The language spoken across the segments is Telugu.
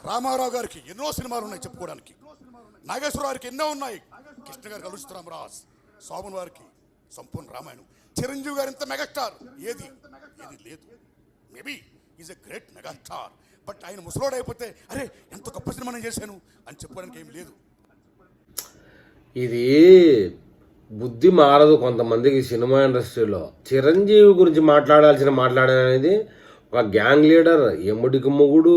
రామారావు గారికి ఎన్నో సినిమాలు ఉన్నాయి చెప్పుకోవడానికి, నాగేశ్వరరావు గారికి ఎన్నో ఉన్నాయి, కృష్ణ గారికి అలుచిరామరాజ్, సోమన్ వారికి సంపూర్ణ రామాయణం, చిరంజీవి గారు ఇంత మెగాస్టార్ ఏది లేదు. Maybe is a great megastar, but ఆయన ముసలోడు అయిపోతే అరే ఎంత గొప్ప సినిమా నేను చేశాను అని చెప్పుకోవడానికి ఏం లేదు. ఇది బుద్ధి మారదు కొంతమందికి సినిమా ఇండస్ట్రీలో. చిరంజీవి గురించి మాట్లాడనేది ఒక గ్యాంగ్ లీడర్, ఎమ్ముడికి మొగుడు,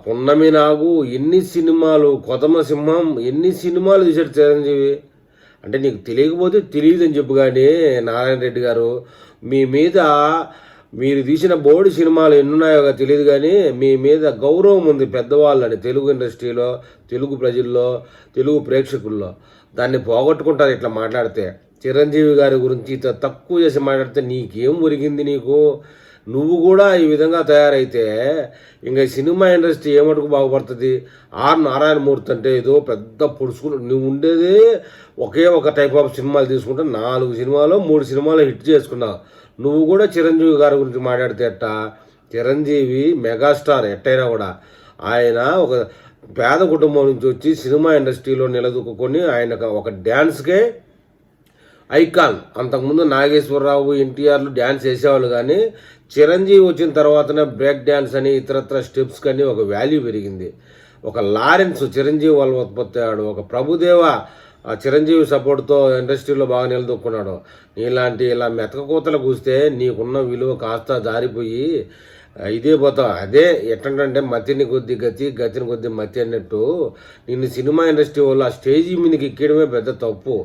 పున్నమి నాగు, ఎన్ని సినిమాలు, కొదమ సింహం, ఎన్ని సినిమాలు తీశాడు చిరంజీవి. అంటే నీకు తెలియకపోతే తెలియదని చెప్పు. కానీ నారాయణ రెడ్డి గారు, మీ మీద మీరు తీసిన బోర్డు సినిమాలు ఎన్నున్నాయో తెలియదు, కానీ మీ మీద గౌరవం ఉంది పెద్దవాళ్ళని, తెలుగు ఇండస్ట్రీలో, తెలుగు ప్రజల్లో, తెలుగు ప్రేక్షకుల్లో. దాన్ని పోగొట్టుకుంటారు ఇట్లా మాట్లాడితే. చిరంజీవి గారి గురించి ఇంత తక్కువ చేసి మాట్లాడితే నీకేం ఒరిగింది నీకు? నువ్వు కూడా ఈ విధంగా తయారైతే ఇంకా సినిమా ఇండస్ట్రీ ఏమటుకు బాగుపడుతుంది? ఆర్ నారాయణమూర్తి అంటే ఏదో పెద్ద పొడుచుకుని, నువ్వు ఉండేదే ఒకే ఒక టైప్ ఆఫ్ సినిమాలు తీసుకుంటే 4 సినిమాలు 3 సినిమాలు హిట్ చేసుకున్నావు. నువ్వు కూడా చిరంజీవి గారి గురించి మాట్లాడితే ఎట్టా? చిరంజీవి మెగాస్టార్ ఎట్టయినా కూడా. ఆయన ఒక పేద కుటుంబం నుంచి వచ్చి సినిమా ఇండస్ట్రీలో నిలదొక్కుని ఆయన ఒక డ్యాన్స్కే ఐకాన్. అంతకుముందు నాగేశ్వరరావు, ఎన్టీఆర్లు డ్యాన్స్ వేసేవాళ్ళు, కానీ చిరంజీవి వచ్చిన తర్వాతనే బ్రేక్ డ్యాన్స్ అని ఇతరత్ర స్టెప్స్ కానీ ఒక వాల్యూ పెరిగింది. ఒక లారెన్స్ చిరంజీవి వల్ల ఉత్పత్తి అయ్యాడు. ఒక ప్రభుదేవ చిరంజీవి సపోర్ట్తో ఇండస్ట్రీలో బాగా నిలదొక్కున్నాడు. నీలాంటి ఇలా మెతక కూతలు కూస్తే నీకున్న విలువ కాస్త జారిపోయి ఇదే పోతావు. అదే ఎట్టంటే మతిని కొద్ది గతి, గతిని కొద్ది మతి అన్నట్టు నిన్ను సినిమా ఇండస్ట్రీ వల్ల ఆ స్టేజీ మీదకి ఎక్కడమే పెద్ద తప్పు.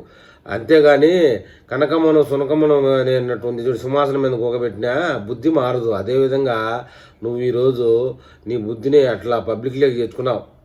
అంతేగాని కనకమనం సునకమనం అనేటువంటి చూడు, సింహాసనం మీద కూకబెట్టినా బుద్ధి మారదు. అదేవిధంగా నువ్వు ఈరోజు నీ బుద్ధిని అట్లా పబ్లిక్లోకి తెచ్చుకున్నావు.